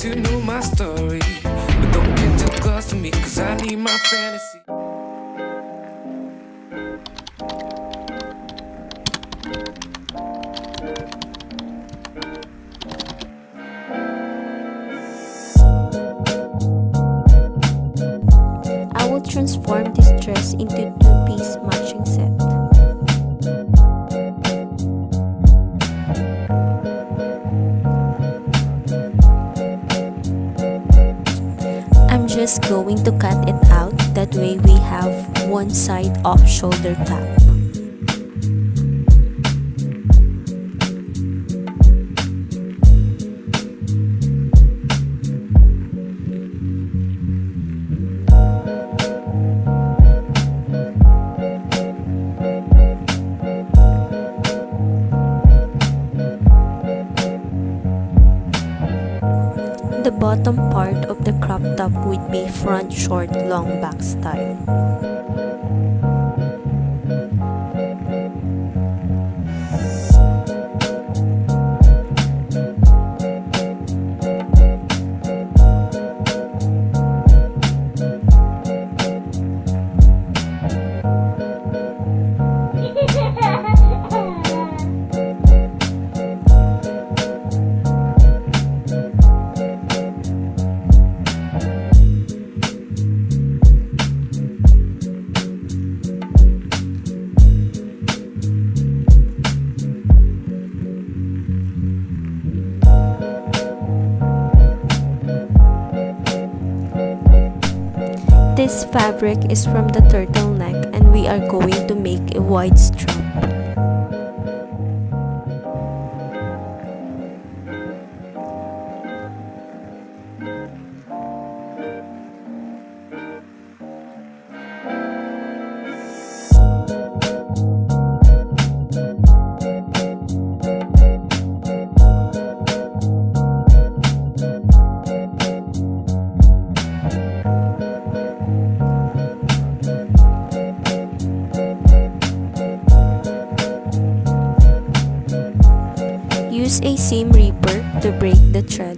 to know my story, but don't get too close to me, cause I need my fantasy. I will transform this dress into two-piece matching set. I'm just going to cut it out, that way we have one side off shoulder tab. The bottom part of the crop top would be front short, long back style. This fabric is from the turtleneck and we are going to make a wide strap. Use a seam ripper to break the thread.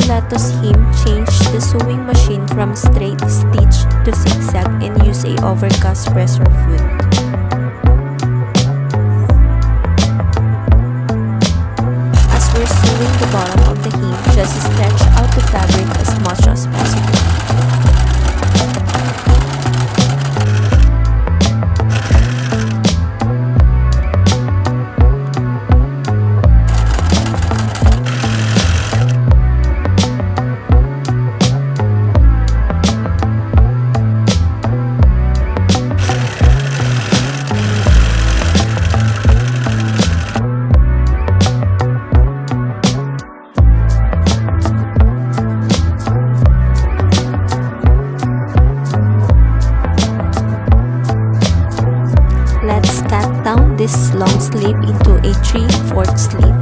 Lettuce hem, change the sewing machine from straight stitch to zigzag and use a overcast pressure foot. As we're sewing the bottom of the hem, just stretch out the fabric as much as possible. this long sleeve into a 3/4 sleeve.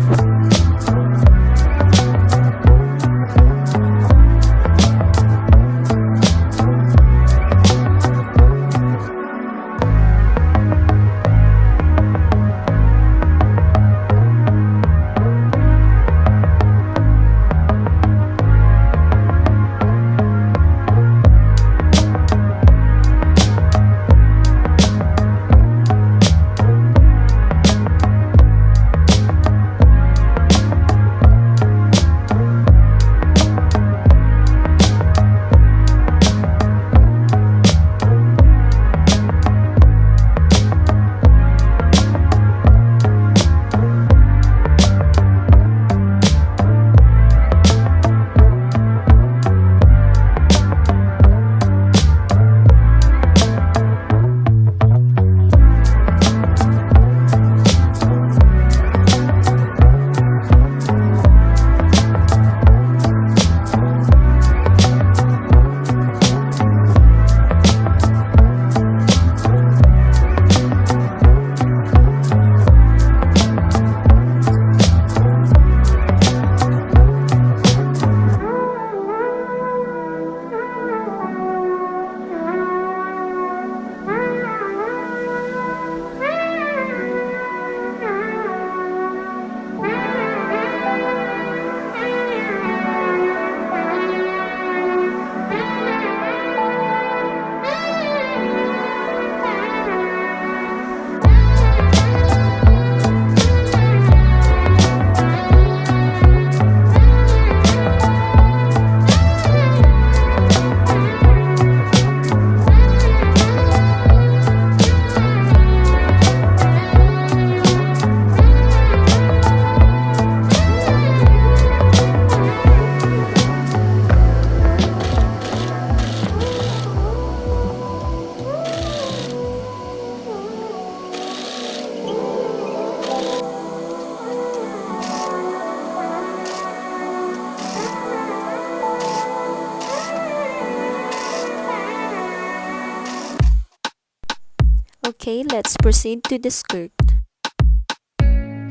Okay, let's proceed to the skirt.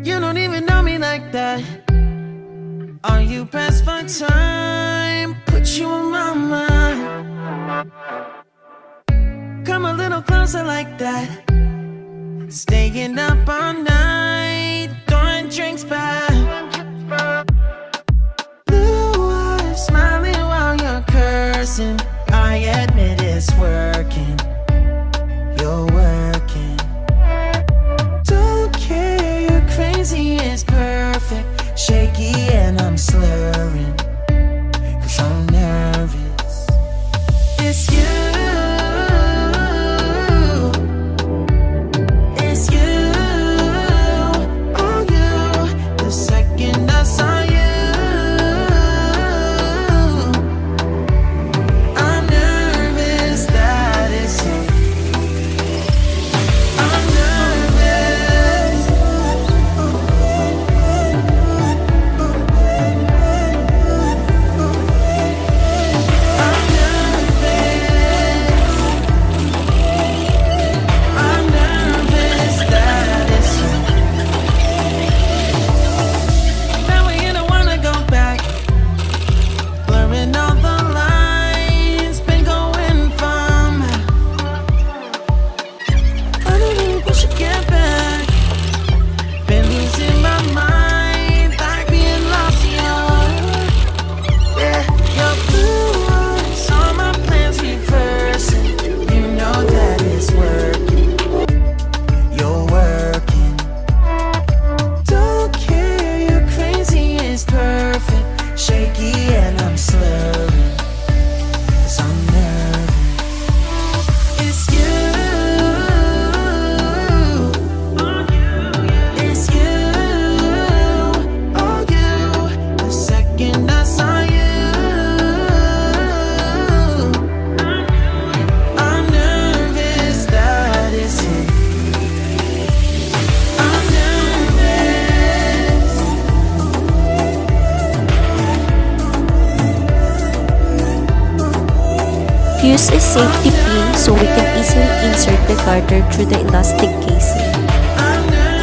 You don't even know me like that. Are you pressed for time? Put you on my mind. Come a little closer like that. Staying up all night, throwing drinks back. Blue eyes smiling while you're cursing. I admit it's working. You're working. Don't care, you're crazy, it's perfect. Shaky and I'm slurring, 'cause I'm nervous. It's you. It's you. Oh, you. The second I saw you, I'm nervous that it's you. I'm nervous. I'm nervous that it's you. That way you don't wanna go back. Blurring all the lines, been going from. I don't know if we should get back. Been losing my mind, like being lost, yeah. Your blue eyes, all my plans reversing. You know that it's working. You're working. Don't care, you're crazy, it's perfect. Shaky and I'm slurring, 'cause I'm nervous. It's you. It's you. Oh, you. The second I saw you, I'm nervous that it's you. I'm nervous. Use a safety pin so we can easily insert the garter through the elastic casing. I'm nervous.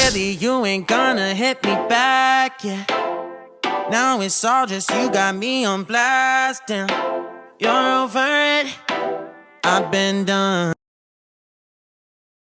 Clearly you ain't gonna hit me back, yeah. Now it's all just you got me on blast, damn. You're over it, I've been done.